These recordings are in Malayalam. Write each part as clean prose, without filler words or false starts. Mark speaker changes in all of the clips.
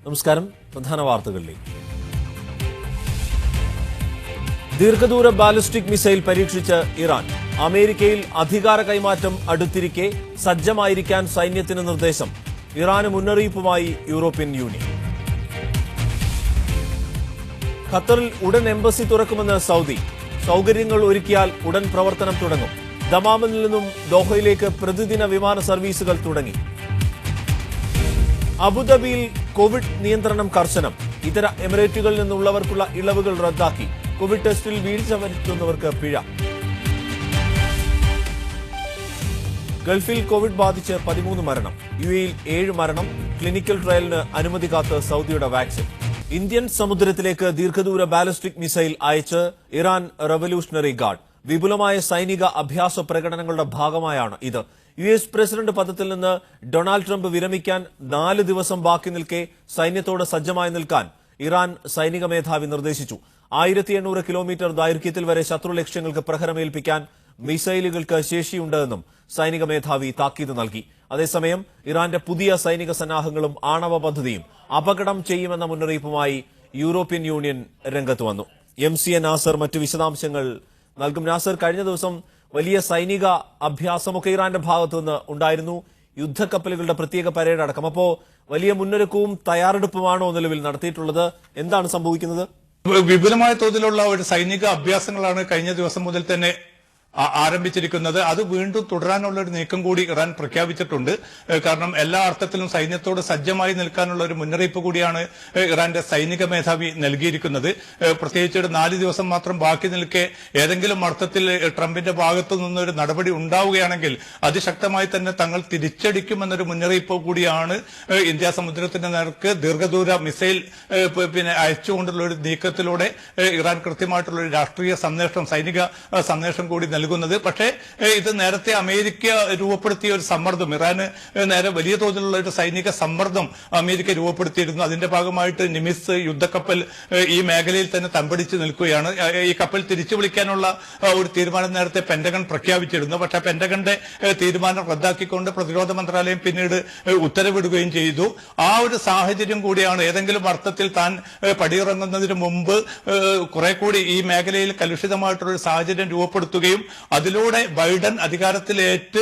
Speaker 1: നമസ്കാരം. പ്രധാന വാർത്തകളിലേക്ക്. ദീർഘദൂര ബാലിസ്റ്റിക് മിസൈൽ പരീക്ഷിച്ച് ഇറാൻ. അമേരിക്കയിൽ അധികാര കൈമാറ്റം അടുത്തിരിക്കെ സജ്ജമായിരിക്കാൻ സൈന്യത്തിന് നിർദ്ദേശം. ഇറാന് മുന്നറിയിപ്പുമായി യൂറോപ്യൻ യൂണിയൻ. ഖത്തറിൽ ഉടൻ എംബസി തുറക്കുമെന്ന് സൗദി. സൌകര്യങ്ങൾ ഒരുക്കിയാൽ ഉടൻ പ്രവർത്തനം തുടങ്ങും. ദമാമിൽ നിന്നും ദോഹയിലേക്ക് പ്രതിദിന വിമാന സർവീസുകൾ തുടങ്ങി. അബുദാബിയിൽ കോവിഡ് നിയന്ത്രണം കർശനം. ഇതര എമിറേറ്റുകളിൽ നിന്നുള്ളവർക്കുള്ള ഇളവുകൾ റദ്ദാക്കി. കോവിഡ് ടെസ്റ്റിൽ വീഴ്ച വരുത്തുന്നവർക്ക് പിഴ. ഗൾഫിൽ കോവിഡ് ബാധിച്ച് 13 മരണം. യുഎഇയിൽ 7 മരണം. ക്ലിനിക്കൽ ട്രയലിന് അനുമതി കാത്ത് സൗദിയുടെ വാക്സിൻ. ഇന്ത്യൻ സമുദ്രത്തിലേക്ക് ദീർഘദൂര ബാലിസ്റ്റിക് മിസൈൽ അയച്ച് ഇറാൻ റവല്യൂഷണറി ഗാർഡ്. വിപുലമായ സൈനിക അഭ്യാസ പ്രകടനങ്ങളുടെ ഭാഗമായാണ് ഇത്. യുഎസ് പ്രസിഡന്റ് പദത്തിൽ നിന്ന് ഡൊണാൾഡ് ട്രംപ് വിരമിക്കാൻ 4 ദിവസം ബാക്കി നിൽക്കെ സൈന്യത്തോട് സജ്ജമായി നിൽക്കാൻ ഇറാൻ സൈനിക മേധാവി നിർദ്ദേശിച്ചു. 1800 കിലോമീറ്റർ ദൈർഘ്യത്തിൽ വരെ ശത്രു ലക്ഷ്യങ്ങൾക്ക് പ്രഹരമേൽപ്പിക്കാൻ മിസൈലുകൾക്ക് ശേഷിയുണ്ടെന്നും സൈനിക മേധാവി താക്കീത് നൽകി. അതേസമയം ഇറാന്റെ പുതിയ സൈനിക സന്നാഹങ്ങളും ആണവ പദ്ധതിയും അപകടം ചെയ്യുമെന്ന മുന്നറിയിപ്പുമായി യൂറോപ്യൻ യൂണിയൻ രംഗത്ത് വന്നു. MCA നാസർ മറ്റു വിശദാംശങ്ങൾ നൽകും. നാസർ, കഴിഞ്ഞ ദിവസം വലിയ സൈനിക അഭ്യാസമൊക്കെ ഇറാന്റെ ഭാഗത്തുനിന്ന് ഉണ്ടായിരുന്നു. യുദ്ധക്കപ്പലുകളുടെ പ്രത്യേക പരേഡ് അടക്കം. അപ്പോ വലിയ മുന്നൊരുക്കവും തയ്യാറെടുപ്പുമാണോ നിലവിൽ നടത്തിയിട്ടുള്ളത്? എന്താണ് സംഭവിക്കുന്നത്?
Speaker 2: വിപുലമായ തോതിലുള്ള ഒരു സൈനിക അഭ്യാസങ്ങളാണ് കഴിഞ്ഞ ദിവസം മുതൽ തന്നെ ആരംഭിച്ചിരിക്കുന്നത്. അത് വീണ്ടും തുടരാനുള്ള ഒരു നീക്കം കൂടി ഇറാൻ പ്രഖ്യാപിച്ചിട്ടുണ്ട്. കാരണം എല്ലാ അർത്ഥത്തിലും സൈന്യത്തോട് സജ്ജമായി നിൽക്കാനുള്ള ഒരു മുന്നറിയിപ്പ് കൂടിയാണ് ഇറാന്റെ സൈനിക മേധാവി നൽകിയിരിക്കുന്നത്. പ്രത്യേകിച്ച് 4 ദിവസം മാത്രം ബാക്കി നിൽക്കെ ഏതെങ്കിലും അർത്ഥത്തിൽ ട്രംപിന്റെ ഭാഗത്തു നിന്നൊരു നടപടി ഉണ്ടാവുകയാണെങ്കിൽ അതിശക്തമായി തന്നെ തങ്ങൾ തിരിച്ചടിക്കുമെന്നൊരു മുന്നറിയിപ്പ് കൂടിയാണ് ഇന്ത്യ സമുദ്രത്തിന്റെ നേർക്ക് ദീർഘദൂര മിസൈൽ അയച്ചുകൊണ്ടുള്ള ഒരു നീക്കത്തിലൂടെ ഇറാൻ കൃത്യമായിട്ടുള്ള ഒരു രാഷ്ട്രീയ സന്ദേശം, സൈനിക സന്ദേശം കൂടി നൽകുന്നത്. പക്ഷേ ഇത് നേരത്തെ അമേരിക്ക രൂപപ്പെടുത്തിയ ഒരു സമ്മർദ്ദം, ഇറാന് നേരെ വലിയ തോതിലുള്ള ഒരു സൈനിക സമ്മർദ്ദം അമേരിക്ക രൂപപ്പെടുത്തിയിരുന്നു. അതിന്റെ ഭാഗമായിട്ട് നിമിസ് യുദ്ധക്കപ്പൽ ഈ മേഖലയിൽ തന്നെ തമ്പടിച്ച് നിൽക്കുകയാണ്. ഈ കപ്പൽ തിരിച്ചു വിളിക്കാനുള്ള ഒരു തീരുമാനം നേരത്തെ പെന്റഗൺ പ്രഖ്യാപിച്ചിരുന്നു. പക്ഷേ പെന്റഗന്റെ തീരുമാനം റദ്ദാക്കിക്കൊണ്ട് പ്രതിരോധ മന്ത്രാലയം പിന്നീട് ഉത്തരവിടുകയും ചെയ്തു. ആ ഒരു സാഹചര്യം കൂടിയാണ് ഏതെങ്കിലും അർത്ഥത്തിൽ താൻ പടിയിറങ്ങുന്നതിന് മുമ്പ് കുറെ കൂടി ഈ മേഖലയിൽ കലുഷിതമായിട്ടുള്ള ഒരു സാഹചര്യം രൂപപ്പെടുത്തുകയും അതിലൂടെ ബൈഡൻ അധികാരത്തിലേറ്റ്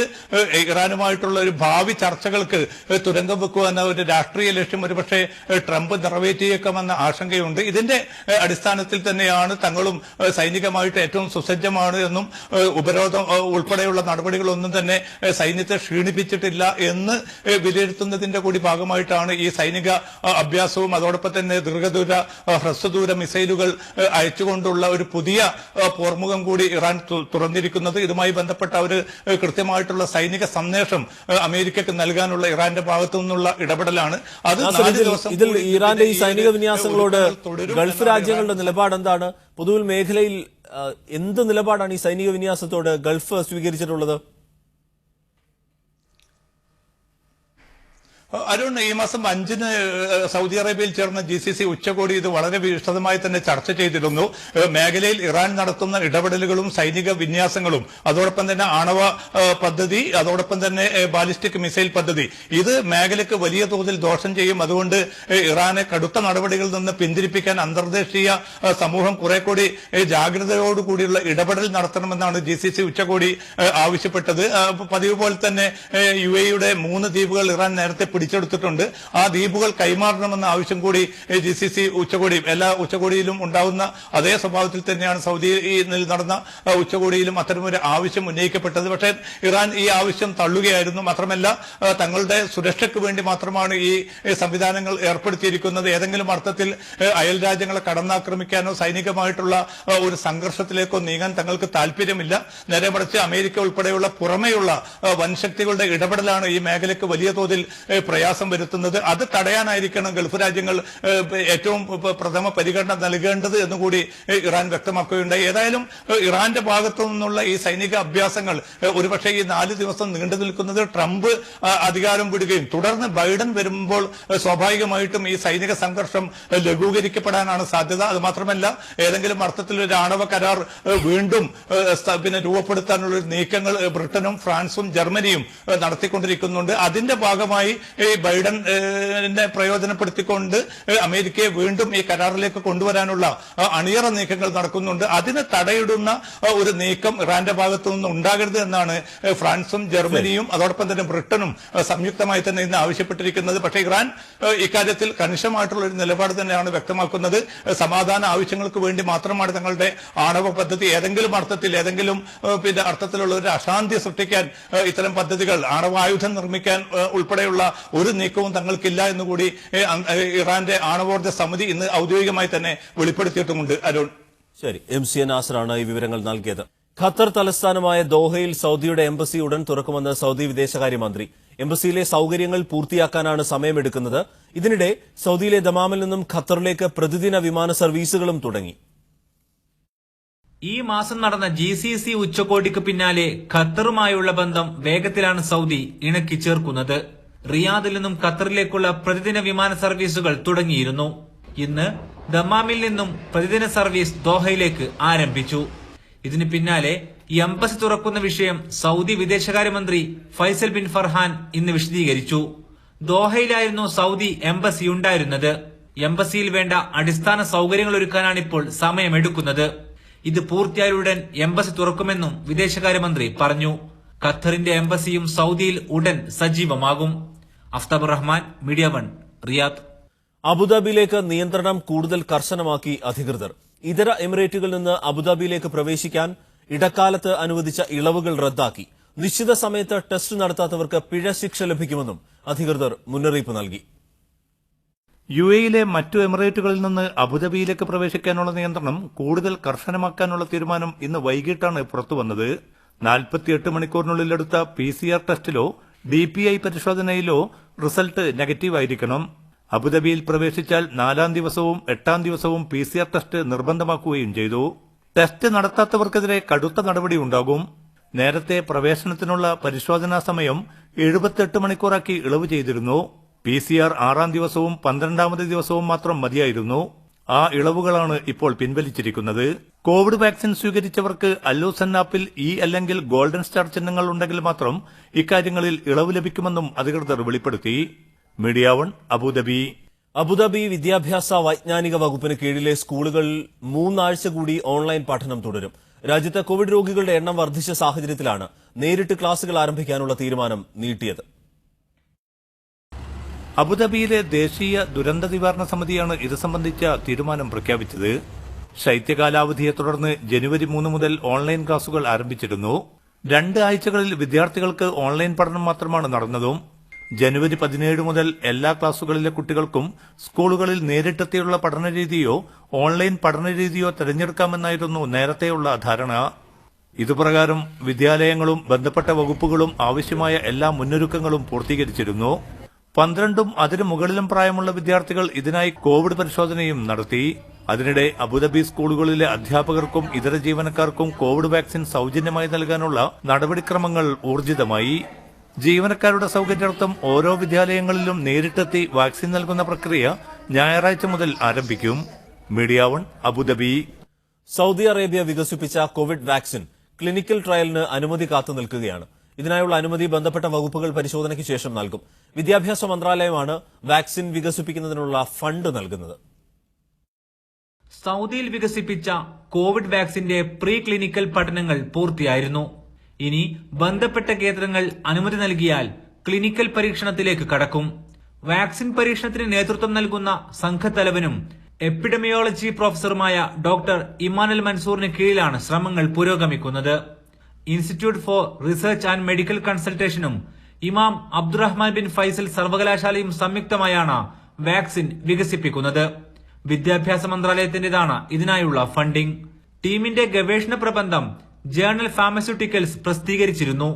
Speaker 2: ഇറാനുമായിട്ടുള്ള ഒരു ഭാവി ചർച്ചകൾക്ക് തുരങ്കം വെക്കുക എന്ന ഒരു രാഷ്ട്രീയ ലക്ഷ്യം ഒരുപക്ഷെ ട്രംപ് നിറവേറ്റിയേക്കാമെന്ന ആശങ്കയുണ്ട്. ഇതിന്റെ അടിസ്ഥാനത്തിൽ തന്നെയാണ് തങ്ങളും സൈനികമായിട്ട് ഏറ്റവും സുസജ്ജമാണ് എന്നും ഉപരോധം ഉൾപ്പെടെയുള്ള നടപടികളൊന്നും തന്നെ സൈന്യത്തെ ക്ഷീണിപ്പിച്ചിട്ടില്ല എന്ന് വിലയിരുത്തുന്നതിന്റെ കൂടി ഭാഗമായിട്ടാണ് ഈ സൈനിക അഭ്യാസവും അതോടൊപ്പം തന്നെ ദീർഘദൂര ഹ്രസ്വദൂര മിസൈലുകൾ അയച്ചുകൊണ്ടുള്ള ഒരു പുതിയ പോർമുഖം കൂടി ഇറാൻ തുറന്നിരിക്കുന്നത്. ഇതുമായി ബന്ധപ്പെട്ട ഒരു കൃത്യമായിട്ടുള്ള സൈനിക സന്ദേശം അമേരിക്കക്ക് നൽകാനുള്ള ഇറാന്റെ ഭാഗത്തു നിന്നുള്ള ഇടപെടലാണ്. അത്
Speaker 1: ഇതിൽ ഇറാന്റെ ഈ സൈനിക വിന്യാസങ്ങളോട് ഗൾഫ് രാജ്യങ്ങളുടെ നിലപാട് എന്താണ്? പൊതുവിൽ മേഖലയിൽ എന്ത് നിലപാടാണ് ഈ സൈനിക വിന്യാസത്തോട് ഗൾഫ് സ്വീകരിച്ചിട്ടുള്ളത്?
Speaker 2: അരുൺ, ഈ മാസം 5-ന് സൗദി അറേബ്യയിൽ ചേർന്ന GCC ഉച്ചകോടി ഇത് വളരെ വിശദമായി തന്നെ ചർച്ച ചെയ്തിരുന്നു. മേഖലയിൽ ഇറാൻ നടത്തുന്ന ഇടപെടലുകളും സൈനിക വിന്യാസങ്ങളും അതോടൊപ്പം തന്നെ ആണവ പദ്ധതി, അതോടൊപ്പം തന്നെ ബാലിസ്റ്റിക് മിസൈൽ പദ്ധതി, ഇത് മേഖലയ്ക്ക് വലിയ തോതിൽ ദോഷം ചെയ്യും. അതുകൊണ്ട് ഇറാനെ കടുത്ത നടപടികളിൽ നിന്ന് പിന്തിരിപ്പിക്കാൻ അന്തർദേശീയ സമൂഹം കുറെ കൂടി ജാഗ്രതയോടുകൂടിയുള്ള ഇടപെടൽ നടത്തണമെന്നാണ് GCC ഉച്ചകോടി ആവശ്യപ്പെട്ടത്. പതിവ് പോലെ തന്നെ UAE-യുടെ 3 ദ്വീപുകൾ ഇറാൻ നേരത്തെ പിടിച്ചെടുത്തിട്ടുണ്ട്. ആ ദ്വീപുകൾ കൈമാറണമെന്ന ആവശ്യം കൂടി GCC ഉച്ചകോടിയും എല്ലാ ഉച്ചകോടിയിലും ഉണ്ടാവുന്ന അതേ സ്വഭാവത്തിൽ തന്നെയാണ് സൗദിയിൽ നടന്ന ഉച്ചകോടിയിലും അത്തരമൊരു ആവശ്യം ഉന്നയിക്കപ്പെട്ടത്. പക്ഷേ ഇറാൻ ഈ ആവശ്യം തള്ളുകയായിരുന്നു. മാത്രമല്ല തങ്ങളുടെ സുരക്ഷയ്ക്ക് വേണ്ടി മാത്രമാണ് ഈ സംവിധാനങ്ങൾ ഏർപ്പെടുത്തിയിരിക്കുന്നത്. ഏതെങ്കിലും അർത്ഥത്തിൽ അയൽ രാജ്യങ്ങളെ കടന്നാക്രമിക്കാനോ സൈനികമായിട്ടുള്ള ഒരു സംഘർഷത്തിലേക്കോ നീങ്ങാൻ തങ്ങൾക്ക് താല്പര്യമില്ല. നേരെ മറിച്ച് അമേരിക്ക ഉൾപ്പെടെയുള്ള പുറമെയുള്ള വൻശക്തികളുടെ ഇടപെടലാണ് ഈ മേഖലയ്ക്ക് വലിയ തോതിൽ പ്രയാസം വരുത്തുന്നത്. അത് തടയാനായിരിക്കണം ഗൾഫ് രാജ്യങ്ങൾ ഏറ്റവും പ്രഥമ പരിഗണന നൽകേണ്ടത് എന്നുകൂടി ഇറാൻ വ്യക്തമാക്കുകയുണ്ടായി. ഏതായാലും ഇറാന്റെ ഭാഗത്തു നിന്നുള്ള ഈ സൈനിക അഭ്യാസങ്ങൾ ഒരുപക്ഷെ ഈ 4 ദിവസം നീണ്ടു നിൽക്കുന്നത് ട്രംപ് അധികാരം വിടുകയും തുടർന്ന് ബൈഡൻ വരുമ്പോൾ സ്വാഭാവികമായിട്ടും ഈ സൈനിക സംഘർഷം ലഘൂകരിക്കപ്പെടാനാണ് സാധ്യത. അത് മാത്രമല്ല ഏതെങ്കിലും അർത്ഥത്തിൽ ഒരു ആണവ കരാർ വീണ്ടും രൂപപ്പെടുത്താനുള്ള നീക്കങ്ങൾ ബ്രിട്ടനും ഫ്രാൻസും ജർമ്മനിയും നടത്തിക്കൊണ്ടിരിക്കുന്നുണ്ട്. അതിന്റെ ഭാഗമായി ഈ ബൈഡനെ പ്രയോജനപ്പെടുത്തിക്കൊണ്ട് അമേരിക്കയെ വീണ്ടും ഈ കരാറിലേക്ക് കൊണ്ടുവരാനുള്ള അണിയറ നീക്കങ്ങൾ നടക്കുന്നുണ്ട്. അതിന് തടയിടുന്ന ഒരു നീക്കം ഇറാന്റെ ഭാഗത്തു നിന്ന് ഉണ്ടാകരുത് എന്നാണ് ഫ്രാൻസും ജർമ്മനിയും അതോടൊപ്പം തന്നെ ബ്രിട്ടനും സംയുക്തമായി തന്നെ ഇന്ന് ആവശ്യപ്പെട്ടിരിക്കുന്നത്. പക്ഷേ ഇറാൻ ഇക്കാര്യത്തിൽ കണിശമായിട്ടുള്ള ഒരു നിലപാട് തന്നെയാണ് വ്യക്തമാക്കുന്നത്. സമാധാന ആവശ്യങ്ങൾക്ക് വേണ്ടി മാത്രമാണ് തങ്ങളുടെ ആണവ പദ്ധതി. ഏതെങ്കിലും അർത്ഥത്തിലുള്ള ഒരു അശാന്തി സൃഷ്ടിക്കാൻ ഇത്തരം പദ്ധതികൾ, ആണവായുധം നിർമ്മിക്കാൻ ഉൾപ്പെടെയുള്ള ഒരു നീക്കവും തങ്ങൾക്കില്ല എന്നുകൂടി ഇറാന്റെ ആണവോർജ്ജ സമിതി ഇന്ന് ഔദ്യോഗികമായി തന്നെ വെളിപ്പെടുത്തിയിട്ടുമുണ്ട്. അരുൺ,
Speaker 1: ശരി, MC നാസറാണ് ഈ വിവരങ്ങൾ നൽകിയത്. ഖത്തർ തലസ്ഥാനമായ ദോഹയിൽ സൌദിയുടെ എംബസി ഉടൻ തുറക്കുമെന്ന് സൌദി വിദേശകാര്യമന്ത്രി. എംബസിയിലെ സൌകര്യങ്ങൾ പൂർത്തിയാക്കാനാണ് സമയമെടുക്കുന്നത്. ഇതിനിടെ സൌദിയിലെ ദമാമിൽ നിന്നും ഖത്തറിലേക്ക് പ്രതിദിന വിമാന സർവീസുകളും തുടങ്ങി.
Speaker 3: ഈ മാസം നടന്ന GCC ഉച്ചകോടിക്ക് പിന്നാലെ ഖത്തറുമായുള്ള ബന്ധം വേഗത്തിലാണ് സൌദി ഇണക്കി ചേർക്കുന്നത്. റിയാദിൽ നിന്നും ഖത്തറിലേക്കുള്ള പ്രതിദിന വിമാന സർവീസുകൾ തുടങ്ങിയിരുന്നു. ഇന്ന് ദമാമിൽ നിന്നും പ്രതിദിന സർവീസ് ദോഹയിലേക്ക് ആരംഭിച്ചു. ഇതിന് പിന്നാലെ എംബസി തുറക്കുന്ന വിഷയം സൌദി വിദേശകാര്യമന്ത്രി ഫൈസൽ ബിൻ ഫർഹാൻ ഇന്ന് വിശദീകരിച്ചു. ദോഹയിലായിരുന്നു സൌദി എംബസി ഉണ്ടായിരുന്നത്. എംബസിയിൽ വേണ്ട അടിസ്ഥാന സൌകര്യങ്ങൾ ഒരുക്കാനാണിപ്പോൾ സമയമെടുക്കുന്നത്. ഇത് പൂർത്തിയായുടൻ എംബസി തുറക്കുമെന്നും വിദേശകാര്യമന്ത്രി പറഞ്ഞു. ഖത്തറിന്റെ എംബസിയും സൌദിയിൽ ഉടൻ സജീവമാകും. Aftab Rahman, media 1, Riyadh.
Speaker 1: അബുദാബിയിലേക്ക് നിയന്ത്രണം കൂടുതൽ കർശനമാക്കി അധികൃതർ. ഇതര എമിറേറ്റുകളിൽ നിന്ന് അബുദാബിയിലേക്ക് പ്രവേശിക്കാൻ ഇടക്കാലത്ത് അനുവദിച്ച ഇളവുകൾ റദ്ദാക്കി. നിശ്ചിത സമയത്ത് ടെസ്റ്റ് നടത്താത്തവർക്ക് പിഴ ശിക്ഷ ലഭിക്കുമെന്നും അധികൃതർ മുന്നറിയിപ്പ് നൽകി.
Speaker 2: UAE-യിലെ മറ്റു എമിറേറ്റുകളിൽ നിന്ന് അബുദാബിയിലേക്ക് പ്രവേശിക്കാനുള്ള നിയന്ത്രണം കൂടുതൽ കർശനമാക്കാനുള്ള തീരുമാനം ഇന്ന് വൈകിട്ടാണ് പുറത്തുവന്നത്. 48 മണിക്കൂറിനുള്ളിലെടുത്ത PCR ടെസ്റ്റിലോ DPI പരിശോധനയിലോ റിസൾട്ട് നെഗറ്റീവായിരിക്കണം. അബുദാബിയിൽ പ്രവേശിച്ചാൽ 4-ാം ദിവസവും 8-ാം ദിവസവും PCR ടെസ്റ്റ് നിർബന്ധമാക്കുകയും ചെയ്തു. ടെസ്റ്റ് നടത്താത്തവർക്കെതിരെ കടുത്ത നടപടിയുണ്ടാകും. നേരത്തെ പ്രവേശനത്തിനുള്ള പരിശോധനാ സമയം 78 മണിക്കൂറാക്കി ഇളവ് ചെയ്തിരുന്നു. PCR 6-ാം ദിവസവും 12-ാമത് ദിവസവും മാത്രം മതിയായിരുന്നു. ആ ഇളവുകളാണ് ഇപ്പോൾ പിൻവലിച്ചിരിക്കുന്നത്. കോവിഡ് വാക്സിൻ സ്വീകരിച്ചവർക്ക് അല്ലൂസൻ ആപ്പിൽ അല്ലെങ്കിൽ ഗോൾഡൻ സ്റ്റാർ ചിഹ്നങ്ങൾ ഉണ്ടെങ്കിൽ മാത്രം ഇക്കാര്യങ്ങളിൽ ഇളവ് ലഭിക്കുമെന്നും അധികൃതർ വെളിപ്പെടുത്തി. Media 1, Abu Dhabi.
Speaker 1: അബുദാബി വിദ്യാഭ്യാസ വൈജ്ഞാനിക വകുപ്പിന് കീഴിലെ സ്കൂളുകളിൽ 3 ആഴ്ച കൂടി ഓൺലൈൻ പഠനം തുടരും. രാജ്യത്ത് കോവിഡ് രോഗികളുടെ എണ്ണം വർദ്ധിച്ച സാഹചര്യത്തിലാണ് നേരിട്ട് ക്ലാസുകൾ ആരംഭിക്കാനുള്ള തീരുമാനം നീട്ടിയത്.
Speaker 2: അബുദാബിയിലെ ദേശീയ ദുരന്ത നിവാരണ സമിതിയാണ് ഇത് സംബന്ധിച്ച തീരുമാനം പ്രഖ്യാപിച്ചത്. ശൈത്യകാലാവധിയെ തുടർന്ന് ജനുവരി 3 മുതൽ ഓൺലൈൻ ക്ലാസുകൾ ആരംഭിച്ചിരുന്നു. 2 ആഴ്ചകളിൽ വിദ്യാർത്ഥികൾക്ക് ഓൺലൈൻ പഠനം മാത്രമാണ് നടന്നതും. ജനുവരി 17 മുതൽ എല്ലാ ക്ലാസുകളിലെ കുട്ടികൾക്കും സ്കൂളുകളിൽ നേരിട്ടെത്തിയുള്ള പഠനരീതിയോ ഓൺലൈൻ പഠനരീതിയോ തിരഞ്ഞെടുക്കാമെന്നായിരുന്നു നേരത്തെയുള്ള ധാരണ. ഇതുപ്രകാരം വിദ്യാലയങ്ങളും ബന്ധപ്പെട്ട വകുപ്പുകളും ആവശ്യമായ എല്ലാ മുന്നൊരുക്കങ്ങളും പൂർത്തീകരിച്ചിരുന്നു. 12-ഉം അതിനു മുകളിലും പ്രായമുള്ള വിദ്യാർത്ഥികൾ ഇതിനായി കോവിഡ് പരിശോധനയും നടത്തി. അതിനിടെ അബുദാബി സ്കൂളുകളിലെ അധ്യാപകർക്കും ഇതര ജീവനക്കാർക്കും കോവിഡ് വാക്സിൻ സൌജന്യമായി നൽകാനുള്ള നടപടിക്രമങ്ങൾ ഊർജിതമായി. ജീവനക്കാരുടെ സൌകര്യാർത്ഥം ഓരോ വിദ്യാലയങ്ങളിലും നേരിട്ടെത്തി വാക്സിൻ നൽകുന്ന പ്രക്രിയ ഞായറാഴ്ച മുതൽ ആരംഭിക്കും. Media 1, Abu Dhabi.
Speaker 1: സൌദി അറേബ്യ വികസിപ്പിച്ച കോവിഡ് വാക്സിൻ ക്ലിനിക്കൽ ട്രയലിന് അനുമതി കാത്തു നിൽക്കുകയാണ്. ഇതിനായുള്ള അനുമതി ബന്ധപ്പെട്ട വകുപ്പുകൾ പരിശോധനയ്ക്ക് ശേഷം നൽകും. വിദ്യാഭ്യാസ മന്ത്രാലയമാണ് വാക്സിൻ വികസിപ്പിക്കുന്നതിനുള്ള ഫണ്ട് നൽകുന്നത്.
Speaker 3: സൌദിയിൽ വികസിപ്പിച്ച കോവിഡ് വാക്സിന്റെ പ്രീ ക്ലിനിക്കൽ പഠനങ്ങൾ പൂർത്തിയായിരുന്നു. ഇനി ബന്ധപ്പെട്ട കേന്ദ്രങ്ങൾ അനുമതി നൽകിയാൽ ക്ലിനിക്കൽ പരീക്ഷണത്തിലേക്ക് കടക്കും. വാക്സിൻ പരീക്ഷണത്തിന് നേതൃത്വം നൽകുന്ന സംഘത്തലവനും എപ്പിഡമിയോളജി പ്രൊഫസറുമായ ഡോക്ടർ ഇമാനുൽ മൻസൂറിന് കീഴിലാണ് ശ്രമങ്ങൾ പുരോഗമിക്കുന്നത്. Institute for research and medical കൺസൾട്ടേഷനും ഇമാം അബ്ദുറഹ്മാൻ ബിൻ ഫൈസൽ സർവകലാശാലയും സംയുക്തമായാണ് വാക്സിൻ വികസിപ്പിക്കുന്നത്. വിദ്യാഭ്യാസ മന്ത്രാലയത്തിന്റേതാണ് ഇതിനായുള്ള ഫണ്ടിംഗ്. ടീമിന്റെ ഗവേഷണ പ്രബന്ധം ജേർണൽ ഫാർമസ്യൂട്ടിക്കൽസ് പ്രസിദ്ധീകരിച്ചിരുന്നു.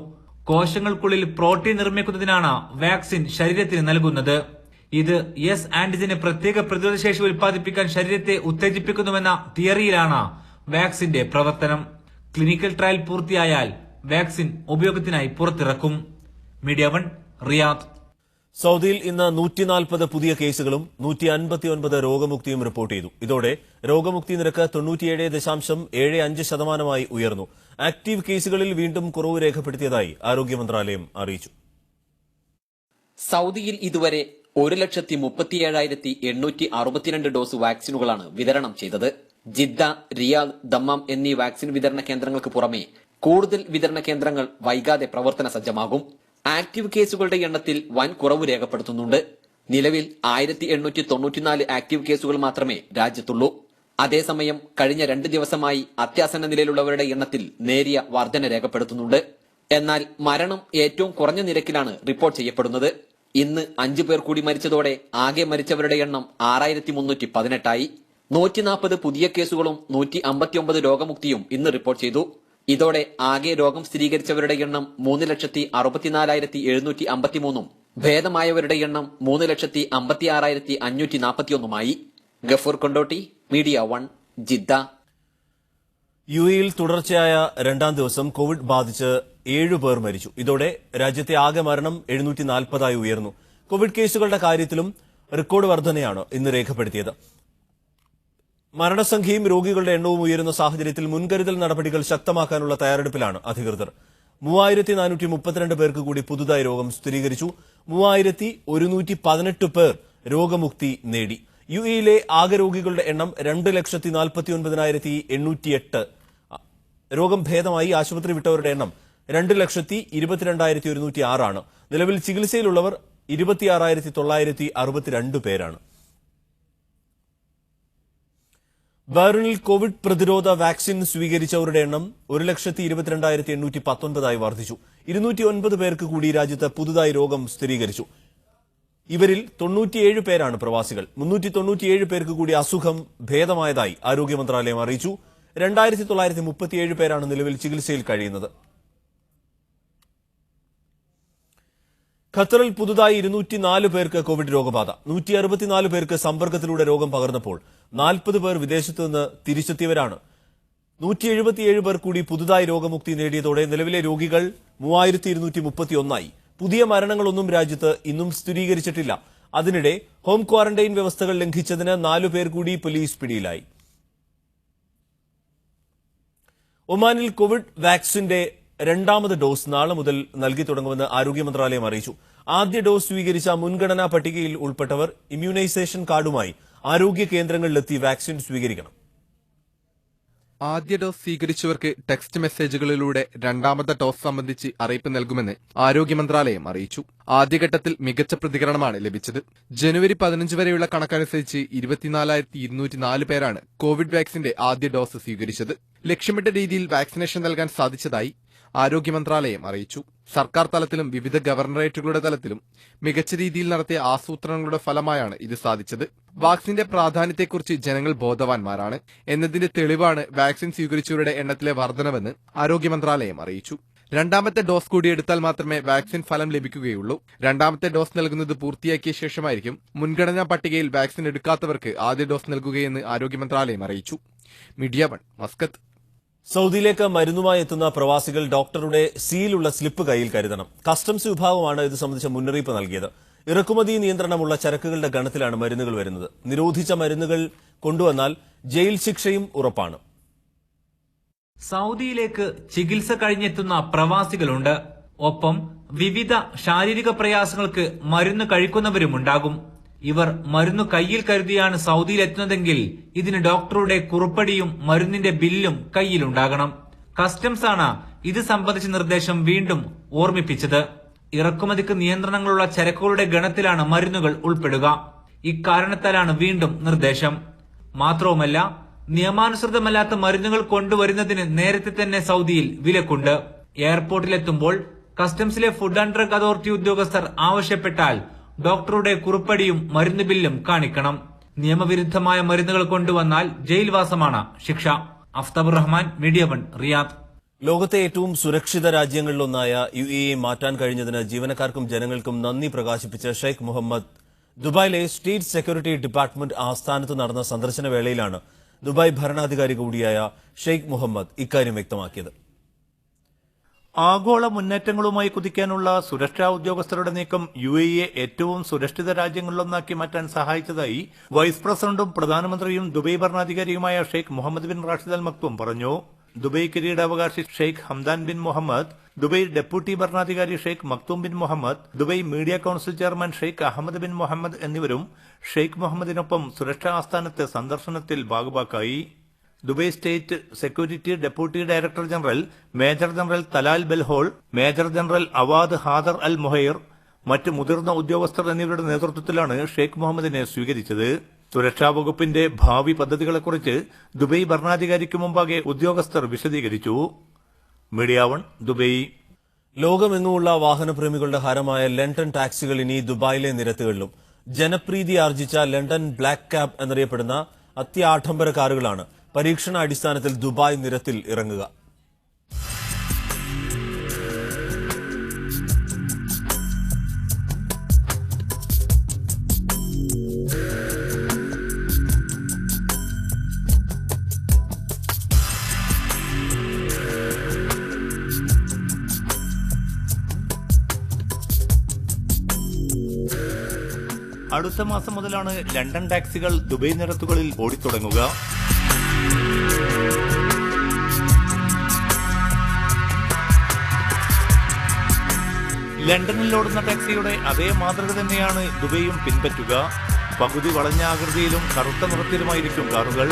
Speaker 3: കോശങ്ങൾക്കുള്ളിൽ പ്രോട്ടീൻ നിർമ്മിക്കുന്നതിനാണ് വാക്സിൻ ശരീരത്തിന് നൽകുന്നത്. ഇത് എസ് ആന്റിജന് പ്രത്യേക പ്രതിരോധശേഷി ഉൽപ്പാദിപ്പിക്കാൻ ശരീരത്തെ ഉത്തേജിപ്പിക്കുന്നുവെന്ന തിയറിയിലാണ് വാക്സിന്റെ പ്രവർത്തനം. ക്ലിനിക്കൽ ട്രയൽ പൂർത്തിയായാൽ വാക്സിൻ ഉപയോഗത്തിനായി പുറത്തിറക്കും. Media 1, Riyadh.
Speaker 1: സൌദിയിൽ ഇന്ന് 140 പുതിയ കേസുകളും 159 രോഗമുക്തിയും റിപ്പോർട്ട് ചെയ്തു. ഇതോടെ രോഗമുക്തി നിരക്ക് 97.75% ഉയർന്നു. ആക്ടീവ് കേസുകളിൽ വീണ്ടും കുറവ് രേഖപ്പെടുത്തിയതായി ആരോഗ്യ മന്ത്രാലയം അറിയിച്ചു.
Speaker 4: സൗദിയിൽ ഇതുവരെ 1,37,862 ഡോസ് വാക്സിനുകളാണ് വിതരണം ചെയ്തത്. ജിദ്ദ, റിയാദ്, ദമ്മാം എന്നീ വാക്സിൻ വിതരണ കേന്ദ്രങ്ങൾക്ക് പുറമെ കൂടുതൽ വിതരണ കേന്ദ്രങ്ങൾ വൈകാതെ പ്രവർത്തന സജ്ജമാകും. ആക്ടീവ് കേസുകളുടെ എണ്ണത്തിൽ വൻ കുറവ് രേഖപ്പെടുത്തുന്നുണ്ട്. നിലവിൽ 1894 ആക്ടീവ് കേസുകൾ മാത്രമേ രാജ്യത്തുള്ളൂ. അതേസമയം കഴിഞ്ഞ 2 ദിവസമായി അത്യാസന്ന നിലയിലുള്ളവരുടെ എണ്ണത്തിൽ നേരിയ വർധന രേഖപ്പെടുത്തുന്നുണ്ട്. എന്നാൽ മരണം ഏറ്റവും കുറഞ്ഞ നിരക്കിലാണ് റിപ്പോർട്ട് ചെയ്യപ്പെടുന്നത്. ഇന്ന് 5 പേർ കൂടി മരിച്ചതോടെ ആകെ മരിച്ചവരുടെ എണ്ണം 6318 140 പുതിയ കേസുകളും 159 രോഗമുക്തിയും ഇന്ന് റിപ്പോർട്ട് ചെയ്തു. ഇതോടെ ആകെ രോഗം സ്ഥിരീകരിച്ചവരുടെ എണ്ണം 3,64,753 ഭേദമായവരുടെ എണ്ണം 3,56,541 ഗഫൂർ കൊണ്ടോട്ടി, മീഡിയ 1, ജിദ്ദ.
Speaker 1: യുഎഇയിൽ തുടർച്ചയായ 2ാം ദിവസം കോവിഡ് ബാധിച്ച് 7 പേർ മരിച്ചു. ഇതോടെ രാജ്യത്തെ ആകെ മരണം 740 ഉയർന്നു. കോവിഡ് കേസുകളുടെ കാര്യത്തിലും റെക്കോർഡ് വർധനയാണ് ഇന്ന് രേഖപ്പെടുത്തിയത്. മരണസംഖ്യയും രോഗികളുടെ എണ്ണവും ഉയരുന്ന സാഹചര്യത്തിൽ മുൻകരുതൽ നടപടികൾ ശക്തമാക്കാനുള്ള തയ്യാറെടുപ്പിലാണ് അധികൃതർ. 3,432 പേർക്ക് കൂടി പുതുതായി രോഗം സ്ഥിരീകരിച്ചു. 3,118 പേർ രോഗമുക്തി നേടി. യുഎഇയിലെ ആകെ രോഗികളുടെ എണ്ണം 2,49,808. രോഗം ഭേദമായി ആശുപത്രി വിട്ടവരുടെ എണ്ണം 2,22,106 ആണ്. നിലവിൽ ചികിത്സയിലുള്ളവർ 26,962 പേരാണ്. ബഹ്റിനിൽ കോവിഡ് പ്രതിരോധ വാക്സിൻ സ്വീകരിച്ചവരുടെ എണ്ണം 1,22,819 വർദ്ധിച്ചു. 209 പേർക്ക് കൂടി രാജ്യത്ത് പുതുതായി രോഗം സ്ഥിരീകരിച്ചു. ഇവരിൽ 97 പേരാണ് പ്രവാസികൾ. 397 പേർക്ക് കൂടി അസുഖം ഭേദമായതായി ആരോഗ്യ മന്ത്രാലയം അറിയിച്ചു. 2,937 പേരാണ് നിലവിൽ ചികിത്സയിൽ കഴിയുന്നത്. ഖത്തറിൽ പുതുതായി 204 പേർക്ക് കോവിഡ് രോഗബാധ. 164 പേർക്ക് സമ്പർക്കത്തിലൂടെ രോഗം പകർന്നപ്പോൾ 40 പേർ വിദേശത്ത് നിന്ന് തിരിച്ചെത്തിയവരാണ്. 177 പേർ കൂടി പുതുതായി രോഗമുക്തി നേടിയതോടെ നിലവിലെ രോഗികൾ 3,231 പുതിയ മരണങ്ങളൊന്നും രാജ്യത്ത് ഇന്നും സ്ഥിരീകരിച്ചിട്ടില്ല. അതിനിടെ ഹോം ക്വാറന്റൈൻ വ്യവസ്ഥകൾ ലംഘിച്ചതിന് 4 പേർ കൂടി പോലീസ് പിടിയിലായി. ഒമാനിൽ കോവിഡ് വാക്സിന്റെ 2ാമത് ഡോസ് നാളെ മുതൽ നൽകി തുടങ്ങുമെന്ന് ആരോഗ്യ മന്ത്രാലയം അറിയിച്ചു. ആദ്യ ഡോസ് സ്വീകരിച്ച മുൻഗണനാ പട്ടികയിൽ ഉൾപ്പെട്ടവർ ഇമ്മ്യൂണൈസേഷൻ കാർഡുമായി ആരോഗ്യ കേന്ദ്രങ്ങളിലെത്തി വാക്സിൻ സ്വീകരിക്കണം.
Speaker 5: ആദ്യ ഡോസ് സ്വീകരിച്ചവർക്ക് ടെക്സ്റ്റ് മെസ്സേജുകളിലൂടെ 2ാമത്തെ ഡോസ് സംബന്ധിച്ച് അറിയിപ്പ് നൽകുമെന്ന് ആരോഗ്യ മന്ത്രാലയം അറിയിച്ചു. ആദ്യഘട്ടത്തിൽ മികച്ച പ്രതികരണമാണ് ലഭിച്ചത്. ജനുവരി 15 വരെയുള്ള കണക്കനുസരിച്ച് 24,204 പേരാണ് കോവിഡ് വാക്സിന്റെ ആദ്യ ഡോസ് സ്വീകരിച്ചത്. ലക്ഷ്യമിട്ട രീതിയിൽ വാക്സിനേഷൻ നൽകാൻ സാധിച്ചതായി ആരോഗ്യ മന്ത്രാലയം അറിയിച്ചു. സർക്കാർ തലത്തിലും വിവിധ ഗവർണറേറ്റുകളുടെ തലത്തിലും മികച്ച രീതിയിൽ നടത്തിയ ആസൂത്രണങ്ങളുടെ ഫലമായാണ് ഇത് സാധിച്ചത്. വാക്സിന്റെ പ്രാധാന്യത്തെക്കുറിച്ച് ജനങ്ങൾ ബോധവാന്മാരാണ് എന്നതിന്റെ തെളിവാണ് വാക്സിൻ സ്വീകരിച്ചവരുടെ എണ്ണത്തിലെ വർധനവെന്ന് ആരോഗ്യ മന്ത്രാലയം അറിയിച്ചു. 2ാമത്തെ ഡോസ് കൂടി എടുത്താൽ മാത്രമേ വാക്സിൻ ഫലം ലഭിക്കുകയുള്ളൂ. 2ാമത്തെ ഡോസ് നൽകുന്നത് പൂർത്തിയാക്കിയ ശേഷമായിരിക്കും മുൻഗണനാ പട്ടികയിൽ വാക്സിൻ എടുക്കാത്തവർക്ക് ആദ്യ ഡോസ് നൽകുകയെന്ന് ആരോഗ്യ മന്ത്രാലയം അറിയിച്ചു. Media 1, Muscat.
Speaker 1: സൌദിയിലേക്ക് മരുന്നുമായി എത്തുന്ന പ്രവാസികൾ ഡോക്ടറുടെ സീലുള്ള സ്ലിപ്പ് കയ്യിൽ കരുതണം. കസ്റ്റംസ് വിഭാഗമാണ് ഇത് സംബന്ധിച്ച മുന്നറിയിപ്പ് നൽകിയത്. ഇറക്കുമതി നിയന്ത്രണമുള്ള ചരക്കുകളുടെ ഗണത്തിലാണ് മരുന്നുകൾ വരുന്നത്. നിരോധിച്ച മരുന്നുകൾ കൊണ്ടുവന്നാൽ ജയിൽ ശിക്ഷയും ഉറപ്പാണ്.
Speaker 3: സൗദിയിലേക്ക് ചികിത്സ കഴിഞ്ഞെത്തുന്ന പ്രവാസികളുണ്ട്. ഒപ്പം വിവിധ ശാരീരിക പ്രയാസങ്ങൾക്ക് മരുന്ന് കഴിക്കുന്നവരുമുണ്ടാകും. ഇവർ മരുന്ന് കയ്യിൽ കരുതിയാണ് സൗദിയിലെത്തുന്നതെങ്കിൽ ഇതിന് ഡോക്ടറുടെ കുറിപ്പടിയും മരുന്നിന്റെ ബില്ലും കയ്യിലുണ്ടാകണം. കസ്റ്റംസ് ആണ് ഇത് സംബന്ധിച്ച നിർദ്ദേശം വീണ്ടും ഓർമ്മിപ്പിച്ചത്. ഇറക്കുമതിക്ക് നിയന്ത്രണങ്ങളുള്ള ചരക്കുകളുടെ ഗണത്തിലാണ് മരുന്നുകൾ ഉൾപ്പെടുക. ഇക്കാരണത്താലാണ് വീണ്ടും നിർദ്ദേശം. മാത്രവുമല്ല, നിയമാനുസൃതമല്ലാത്ത മരുന്നുകൾ കൊണ്ടുവരുന്നതിന് നേരത്തെ തന്നെ സൗദിയിൽ വിലക്കുണ്ട്. എയർപോർട്ടിലെത്തുമ്പോൾ കസ്റ്റംസിലെ ഫുഡ് ആൻഡ് ഡ്രഗ് അതോറിറ്റി ഉദ്യോഗസ്ഥർ ആവശ്യപ്പെട്ടാൽ ഡോക്ടറുടെ കുറിപ്പടിയും മരുന്ന് ബില്ലും കാണിക്കണം. നിയമവിരുദ്ധമായ മരുന്നുകൾ കൊണ്ടുവന്നാൽ ജയിൽവാസമാണ് ശിക്ഷ. Aftabur Rahman, media 1, Riyadh.
Speaker 1: ലോകത്തെ ഏറ്റവും സുരക്ഷിത രാജ്യങ്ങളിലൊന്നായ യുഎഇയെ മാറ്റാൻ കഴിഞ്ഞതിന് ജീവനക്കാർക്കും ജനങ്ങൾക്കും നന്ദി പ്രകാശിപ്പിച്ച ഷെയ്ഖ് മുഹമ്മദ് ദുബായിലെ സ്റ്റേറ്റ് സെക്യൂരിറ്റി ഡിപ്പാർട്ട്മെന്റ് ആസ്ഥാനത്ത് നടന്ന സന്ദർശന വേളയിലാണ് ദുബായ് ഭരണാധികാരി കൂടിയായ ഷെയ്ഖ് മുഹമ്മദ് ഇക്കാര്യം വ്യക്തമാക്കിയത്.
Speaker 6: ആഗോള മുന്നേറ്റങ്ങളുമായി കുതിക്കാനുള്ള സുരക്ഷാ ഉദ്യോഗസ്ഥരുടെ നീക്കം യുഎഇയെ ഏറ്റവും സുരക്ഷിത രാജ്യങ്ങളിലൊന്നാക്കി മാറ്റാൻ സഹായിച്ചതായി വൈസ് പ്രസിഡന്റും പ്രധാനമന്ത്രിയും ദുബായ് ഭരണാധികാരിയുമായ Sheikh Mohammed bin Rashid Al Maktoum പറഞ്ഞു. ദുബൈ കിരീടാവകാശി Sheikh Hamdan bin Mohammed, Dubai deputy ഭരണാധികാരി Sheikh Maktoum bin Mohammed, Dubai media council chairman Sheikh Ahmed bin Mohammed എന്നിവരും ഷെയ്ഖ് മുഹമ്മദിനൊപ്പം സുരക്ഷാ ആസ്ഥാനത്ത് സന്ദർശനത്തിൽ ഭാഗഭാക്കായി. Dubai state security deputy director general major general Talal Belhoul, major general Awad Hader Al Muhair, മറ്റ് മുതിർന്ന ഉദ്യോഗസ്ഥർ എന്നിവരുടെ നേതൃത്വത്തിലാണ് ഷെയ്ഖ് മുഹമ്മദിനെ സ്വീകരിച്ചത്. സുരക്ഷാ വകുപ്പിന്റെ ഭാവി പദ്ധതികളെക്കുറിച്ച് ദുബൈ ഭരണാധികാരിക്ക് മുമ്പാകെ ഉദ്യോഗസ്ഥർ വിശദീകരിച്ചു. Media 1 Dubai.
Speaker 1: ലോകമെങ്ങുമുള്ള വാഹനപ്രേമികളുടെ ഹരമായ ലണ്ടൻ ടാക്സികൾ ഇനി ദുബായിലെ നിരത്തുകളിലും. ജനപ്രീതി ആർജിച്ച ലണ്ടൻ ബ്ലാക്ക് ക്യാബ് എന്നറിയപ്പെടുന്ന അത്യാഡംബര കാറുകളാണ് പരീക്ഷണ അടിസ്ഥാനത്തിൽ ദുബായ് നിരത്തിൽ ഇറങ്ങുക.
Speaker 6: അടുത്ത മാസം മുതലാണ് ലണ്ടൻ ടാക്സികൾ ദുബൈ നിരത്തുകളിൽ ഓടിത്തുടങ്ങുക. ലണ്ടനിൽ ഓടുന്ന ടാക്സിയുടെ അതേ മാതൃക തന്നെയാണ് ദുബൈയും പിൻപറ്റുക. പകുതി വളഞ്ഞ ആകൃതിയിലും കറുത്ത നിറത്തിലുമായിരിക്കും കാറുകൾ.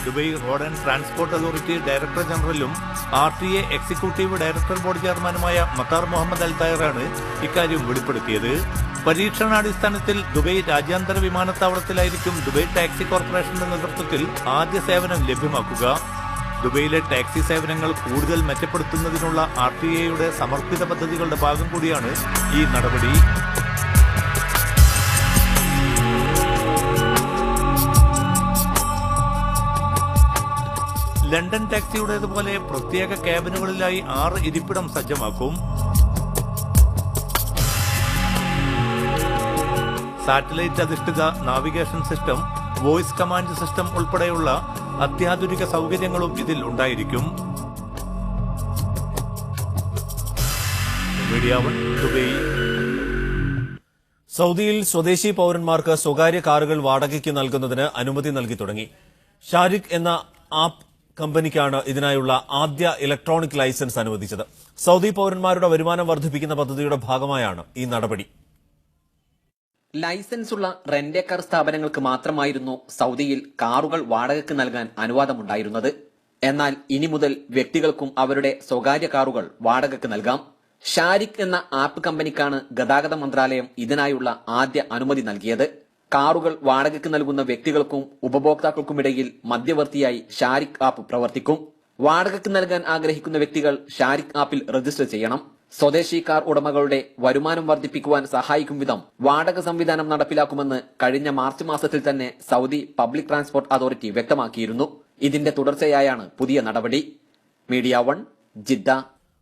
Speaker 6: Dubai road and transport authority director ജനറലും RTA എക്സിക്യൂട്ടീവ് ഡയറക്ടർ ബോർഡ് ചെയർമാനുമായ മത്താർ മുഹമ്മദ് അൽ തായറാണ് ഇക്കാര്യം വെളിപ്പെടുത്തിയത്. പരീക്ഷണാടിസ്ഥാനത്തിൽ ദുബൈ രാജ്യാന്തര വിമാനത്താവളത്തിലായിരിക്കും ദുബൈ ടാക്സി കോർപ്പറേഷന്റെ നേതൃത്വത്തിൽ ആദ്യ സേവനം ലഭ്യമാക്കുക. ദുബൈയിലെ ടാക്സി സേവനങ്ങൾ കൂടുതൽ മെച്ചപ്പെടുത്തുന്നതിനുള്ള RTA സമർപ്പിത പദ്ധതികളുടെ ഭാഗം കൂടിയാണ് ഈ നടപടി. ലണ്ടൻ ടാക്സിയുടേതുപോലെ പ്രത്യേക ക്യാബിനുകളിലായി 6 ഇരിപ്പിടം സജ്ജമാക്കും. സാറ്റലൈറ്റ് അധിഷ്ഠിത navigation system, voice command system ഉൾപ്പെടെയുള്ള അത്യാധുനിക സൗകര്യങ്ങളും ഇതിൽ ഉണ്ടായിരിക്കും. Media 1 Dubai.
Speaker 1: സൌദിയിൽ സ്വദേശി പൌരന്മാർക്ക് സ്വകാര്യ കാറുകൾ വാടകയ്ക്ക് നൽകുന്നതിന് അനുമതി നൽകി തുടങ്ങി. ഷാരിഖ് എന്ന ആപ്പ് കമ്പനിക്കാണ് ഇതിനായുള്ള ആദ്യ ഇലക്ട്രോണിക് ലൈസൻസ് അനുവദിച്ചത്. സൌദി പൌരന്മാരുടെ വരുമാനം വർദ്ധിപ്പിക്കുന്ന പദ്ധതിയുടെ ഭാഗമായാണ് ഈ നടപടി.
Speaker 4: ലൈസൻസുള്ള റെന്റ് കാർ സ്ഥാപനങ്ങൾക്ക് മാത്രമായിരുന്നു സൌദിയിൽ കാറുകൾ വാടകയ്ക്ക് നൽകാൻ അനുവാദമുണ്ടായിരുന്നത്. എന്നാൽ ഇനി മുതൽ വ്യക്തികൾക്കും അവരുടെ സ്വകാര്യ കാറുകൾ വാടകയ്ക്ക് നൽകാം. ഷാരിഖ് എന്ന ആപ്പ് കമ്പനിക്കാണ് ഗതാഗത മന്ത്രാലയം ഇതിനായുള്ള ആദ്യ അനുമതി നൽകിയത്. കാറുകൾ വാടകയ്ക്ക് നൽകുന്ന വ്യക്തികൾക്കും ഉപഭോക്താക്കൾക്കുമിടയിൽ മധ്യവർത്തിയായി ഷാരിഖ് ആപ്പ് പ്രവർത്തിക്കും. വാടകയ്ക്ക് നൽകാൻ ആഗ്രഹിക്കുന്ന വ്യക്തികൾ ഷാരിഖ് ആപ്പിൽ രജിസ്റ്റർ ചെയ്യണം. സ്വദേശി കാർ ഉടമകളുടെ വരുമാനം വർദ്ധിപ്പിക്കുവാൻ സഹായിക്കും വിധം വാടക സംവിധാനം നടപ്പിലാക്കുമെന്ന് കഴിഞ്ഞ മാർച്ച് മാസത്തിൽ തന്നെ സൌദി പബ്ലിക് ട്രാൻസ്പോർട്ട് അതോറിറ്റി വ്യക്തമാക്കിയിരുന്നു. ഇതിന്റെ തുടർച്ചയായാണ് പുതിയ നടപടി. Media 1 Jeddah.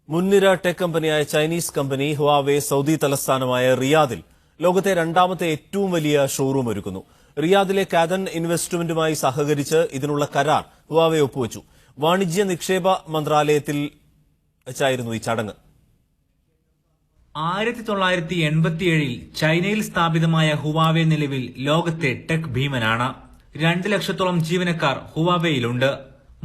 Speaker 1: മുൻനിര ടെക് കമ്പനിയായ ചൈനീസ് കമ്പനി ഹുവാവേ സൌദി തലസ്ഥാനമായ റിയാദിൽ ലോകത്തെ രണ്ടാമത്തെ ഏറ്റവും വലിയ ഷോറൂം ഒരുക്കുന്നു. റിയാദിലെ കാദൻ ഇൻവെസ്റ്റ്മെന്റുമായി സഹകരിച്ച് ഇതിനുള്ള കരാർ ഹുവാവേ ഒപ്പുവച്ചു. വാണിജ്യ നിക്ഷേപ മന്ത്രാലയത്തിൽ വെച്ചായിരുന്നു ഈ ചടങ്ങ്.
Speaker 3: 1987 ചൈനയിൽ സ്ഥാപിതമായ ഹുവാവേ നിലവിൽ ലോകത്തെ ടെക് ഭീമനാണ്. 2 ലക്ഷത്തോളം ജീവനക്കാർ ഹുവാവേയിലുണ്ട്.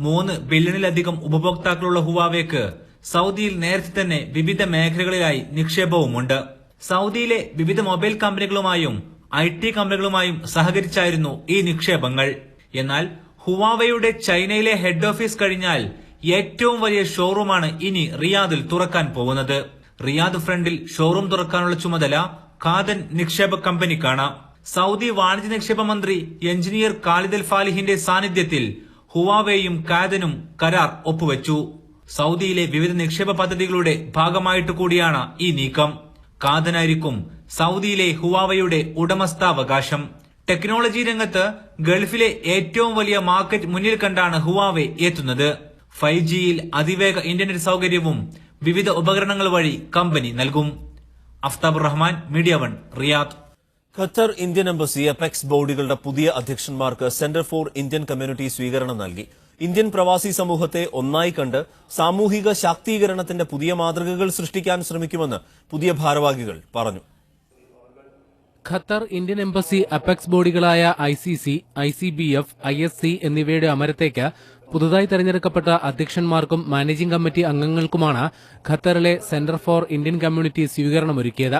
Speaker 3: 3 ബില്യണിലധികം ഉപഭോക്താക്കളുള്ള ഹുവാവേക്ക് സൌദിയിൽ നേരത്തെ തന്നെ വിവിധ മേഖലകളിലായി നിക്ഷേപവുമുണ്ട്. സൌദിയിലെ വിവിധ മൊബൈൽ കമ്പനികളുമായും IT കമ്പനികളുമായും സഹകരിച്ചായിരുന്നു ഈ നിക്ഷേപങ്ങൾ. എന്നാൽ ഹുവാവേയുടെ ചൈനയിലെ ഹെഡ് ഓഫീസ് കഴിഞ്ഞാൽ ഏറ്റവും വലിയ ഷോറൂമാണ് ഇനി റിയാദിൽ തുറക്കാൻ പോകുന്നത്. റിയാദ് ഫ്രണ്ടിൽ ഷോറൂം തുറക്കാനുള്ള ചുമതല കാദൻ നിക്ഷേപ കമ്പനിക്കാണ്. സൌദി വാണിജ്യ നിക്ഷേപ മന്ത്രി എഞ്ചിനീയർ ഖാലിദ് അൽ ഫാലിഹിന്റെ സാന്നിധ്യത്തിൽ ഹുവാവേയും കാദനും കരാർ ഒപ്പുവെച്ചു. സൌദിയിലെ വിവിധ നിക്ഷേപ പദ്ധതികളുടെ ഭാഗമായിട്ട് കൂടിയാണ് ഈ നീക്കം. കാദനായിരിക്കും സൌദിയിലെ ഹുവാവയുടെ ഉടമസ്ഥാവകാശം. ടെക്നോളജി രംഗത്ത് ഗൾഫിലെ ഏറ്റവും വലിയ മാർക്കറ്റ് മുന്നിൽ കണ്ടാണ് ഹുവാവേ എത്തുന്നത്. 5Gയിൽ അതിവേഗ ഇന്റർനെറ്റ് സൌകര്യവും വിവിധ ഉപകരണങ്ങൾ വഴി കമ്പനി നൽകും. Aftabur Rahman, media 1 Riyadh.
Speaker 1: Qatar Indian embassy apex ബോഡികളുടെ പുതിയ അധ്യക്ഷന്മാർക്ക് സെന്റർ ഫോർ ഇന്ത്യൻ കമ്മ്യൂണിറ്റി സ്വീകരണം നൽകി. ഇന്ത്യൻ പ്രവാസി സമൂഹത്തെ ഒന്നായി കണ്ട് സാമൂഹിക ശാക്തീകരണത്തിന്റെ പുതിയ മാതൃകകൾ സൃഷ്ടിക്കാൻ ശ്രമിക്കുമെന്ന് പുതിയ ഭാരവാഹികൾ പറഞ്ഞു.
Speaker 7: ഖത്തർ ഇന്ത്യൻ എംബസി അപെക്സ് ബോഡികളായ ICC, ICBF, ISC എന്നിവയുടെ അമരത്തേക്ക് പുതുതായി തെരഞ്ഞെടുക്കപ്പെട്ട അധ്യക്ഷന്മാർക്കും മാനേജിംഗ് കമ്മിറ്റി അംഗങ്ങൾക്കുമാണ് ഖത്തറിലെ സെന്റർ ഫോർ ഇന്ത്യൻ കമ്മ്യൂണിറ്റി സ്വീകരണമൊരുക്കിയത്.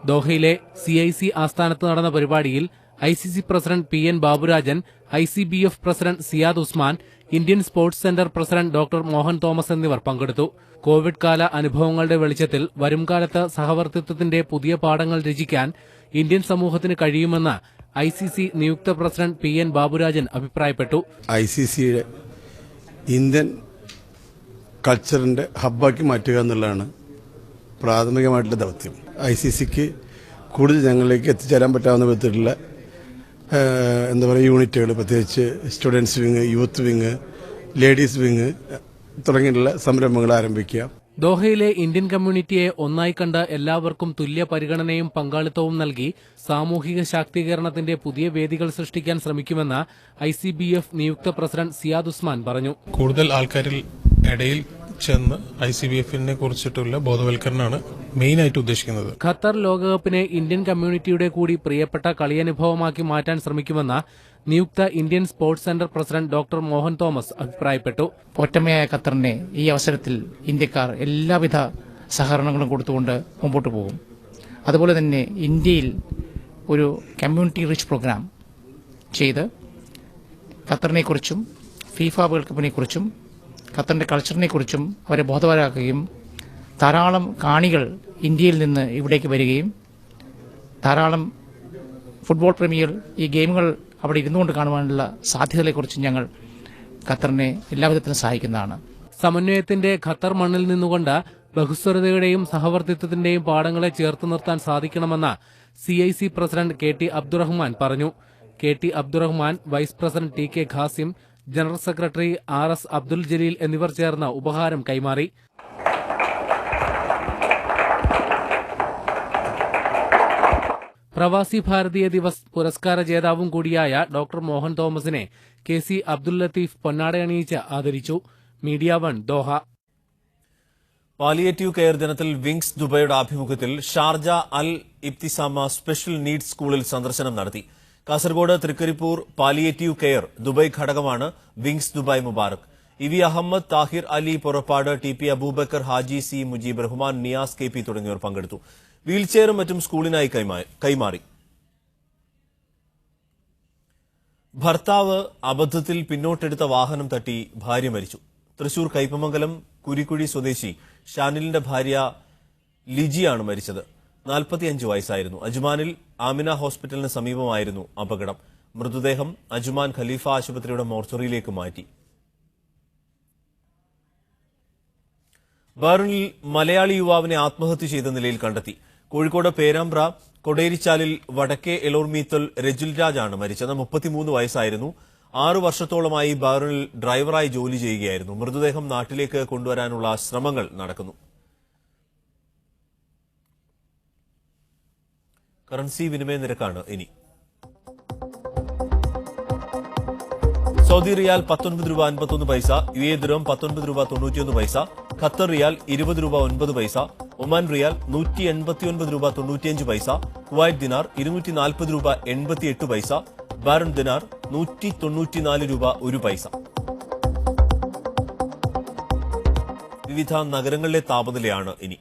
Speaker 7: ദോഹയിലെ CIC ആസ്ഥാനത്ത് നടന്ന പരിപാടിയിൽ ICC president PN Baburajan, ICBF president Siyad Usman, Indian sports centre president doctor Mohan Thomas എന്നിവർ പങ്കെടുത്തു. കോവിഡ് കാല അനുഭവങ്ങളുടെ വെളിച്ചത്തിൽ വരുംകാലത്ത് സഹവർത്തിത്വത്തിന്റെ പുതിയ പാഠങ്ങൾ രചിക്കാൻ ഇന്ത്യൻ സമൂഹത്തിന് കഴിയുമെന്ന് ICC നിയുക്ത പ്രസിഡന്റ് PN ബാബുരാജൻ അഭിപ്രായപ്പെട്ടു.
Speaker 8: ICCയുടെ ഇന്ത്യൻ കൾച്ചറിന്റെ ഹബ്ബാക്കി മാറ്റുക എന്നുള്ളതാണ് പ്രാഥമികമായിട്ടുള്ള ദൗത്യം. ICCക്ക് കൂടുതൽ ജനങ്ങളിലേക്ക് എത്തിച്ചേരാൻ പറ്റാവുന്ന വിധത്തിലുള്ള യൂണിറ്റുകൾ, പ്രത്യേകിച്ച് students wing, youth wing, ladies wing തുടങ്ങിയിട്ടുള്ള സംരംഭങ്ങൾ ആരംഭിക്കുക.
Speaker 7: ദോഹയിലെ ഇന്ത്യൻ കമ്മ്യൂണിറ്റിയെ ഒന്നായി കണ്ട് എല്ലാവർക്കും തുല്യ പരിഗണനയും പങ്കാളിത്തവും നൽകി സാമൂഹിക ശാക്തീകരണത്തിന്റെ പുതിയ വേദികൾ സൃഷ്ടിക്കാൻ ശ്രമിക്കുമെന്ന് ICBF നിയുക്ത പ്രസിഡന്റ് സിയാദ് ഉസ്മാൻ പറഞ്ഞു.
Speaker 9: കൂടുതൽ ആൾക്കാരിൽ ഇടയിൽ ചെന്ന് ICBFനെ കുറിച്ചിട്ടുള്ള ബോധവൽക്കരണമാണ് മെയിനായിട്ട് ഉദ്ദേശിക്കുന്നത്.
Speaker 7: ഖത്തർ ലോകകപ്പിനെ ഇന്ത്യൻ കമ്മ്യൂണിറ്റിയുടെ കൂടി പ്രിയപ്പെട്ട കളിയനുഭവമാക്കി മാറ്റാൻ ശ്രമിക്കുമെന്ന് നിയുക്ത Indian sports centre president doctor Mohan Thomas അഭിപ്രായപ്പെട്ടു.
Speaker 10: ഒറ്റമയായ ഖത്തറിനെ ഈ അവസരത്തിൽ ഇന്ത്യക്കാർ എല്ലാവിധ സഹകരണങ്ങളും കൊടുത്തുകൊണ്ട് മുമ്പോട്ട് പോകും. അതുപോലെ തന്നെ ഇന്ത്യയിൽ ഒരു കമ്മ്യൂണിറ്റി റിച്ച് പ്രോഗ്രാം ചെയ്ത് ഖത്തറിനെക്കുറിച്ചും ഫിഫ വേൾഡ് കപ്പിനെക്കുറിച്ചും ഖത്തറിന്റെ കൾച്ചറിനെക്കുറിച്ചും അവരെ ബോധവാനാക്കുകയും ധാരാളം കാണികൾ ഇന്ത്യയിൽ നിന്ന് ഇവിടേക്ക് വരികയും ധാരാളം ഫുട്ബോൾ പ്രേമികൾ ഈ ഗെയിമുകൾ അവിടെ ഇരുന്നുകൊണ്ട് കാണുവാനുള്ള സാധ്യതകളെക്കുറിച്ച് ഞങ്ങൾ ഖത്തറിനെ എല്ലാവിധത്തിലും സഹായിക്കുന്നതാണ്.
Speaker 7: സമന്വയത്തിന്റെ ഖത്തർ മണ്ണിൽ നിന്നുകൊണ്ട് ബഹുസ്വരതയുടെയും സഹവർത്തിത്വത്തിന്റെയും പാഠങ്ങളെ ചേർത്ത് നിർത്താൻ സാധിക്കണമെന്ന് CIC പ്രസിഡന്റ് KT അബ്ദുറഹ്മാൻ പറഞ്ഞു. KT Abdurahman, vice president TK Khasim, general secretary RS Abdul Jaleel എന്നിവർ ചേർന്ന് ഉപഹാരം കൈമാറി. പ്രവാസി ഭാരതീയ ദിവസ് പുരസ്കാര ജേതാവും കൂടിയായ ഡോക്ടർ മോഹൻ തോമസിനെ KC അബ്ദുൽ ലത്തീഫ് പൊന്നാടയണിയിച്ച് ആദരിച്ചു. Media 1 Doha.
Speaker 1: പാലിയേറ്റീവ് കെയർ ദിനത്തിൽ വിങ്സ് ദുബൈയുടെ ആഭിമുഖ്യത്തിൽ Sharjah Al Ibtisama special needs സ്കൂളിൽ സന്ദർശനം നടത്തി. Kasaragod Thrikkaripur palliative care Dubai ഘടകമാണ് wings Dubai Mubarak. EV Ahmed, Thahir Ali Purappad, TP Abubakar, Haji C Mujeeb Rahman, Niyas KP തുടങ്ങിയവർ പങ്കെടുത്തു. വീൽചെയറും മറ്റും സ്കൂളിനായി കൈമാറി. ഭർത്താവ് അബദ്ധത്തിൽ പിന്നോട്ടെടുത്ത വാഹനം തട്ടി ഭാര്യ മരിച്ചു. തൃശൂർ കയ്പമംഗലം കുരിക്കുഴി സ്വദേശി ഷാനിലിന്റെ ഭാര്യ ലിജിയാണ് മരിച്ചത്. 45 വയസ്സായിരുന്നു. അജ്മാനിൽ ആമിന ഹോസ്പിറ്റലിന് സമീപമായിരുന്നു അപകടം. മൃതദേഹം അജ്മാൻ ഖലീഫ ആശുപത്രിയുടെ മോർച്ചറിയിലേക്ക് മാറ്റി. ബഹ്റിനിൽ മലയാളി യുവാവിനെ ആത്മഹത്യ ചെയ്ത നിലയിൽ കണ്ടെത്തി. കോഴിക്കോട് പേരാമ്പ്ര കൊടേരിച്ചാലിൽ വടക്കേ എലോർമീത്തൽ രജുൽ രാജാണ് മരിച്ചത്. 33 വയസ്സായിരുന്നു. 6 വർഷത്തോളമായി ബഹ്റിനിൽ ഡ്രൈവറായി ജോലി ചെയ്യുകയായിരുന്നു. മൃതദേഹം നാട്ടിലേക്ക് കൊണ്ടുവരാനുള്ള ശ്രമങ്ങൾ നടക്കുന്നു. കറൻസി വിനിമയ നിരക്കാണ് ഇനി. സൗദി റിയാൽ 19 രൂപ 51 പൈസ, UAE ദിർഹം 19 രൂപ 91 പൈസ, ഖത്തർ റിയാൽ 20 രൂപ 9 പൈസ, ഒമാൻ റിയാൽ 189 രൂപ 95 പൈസ, കുവൈറ്റ് ദിനാർ 240 രൂപ 88 പൈസ, ബഹ്റൈൻ ദിനാർ 194 രൂപ 1 പൈസ. വിവിധ നഗരങ്ങളിലെ താപനിലയാണ് ഇനി.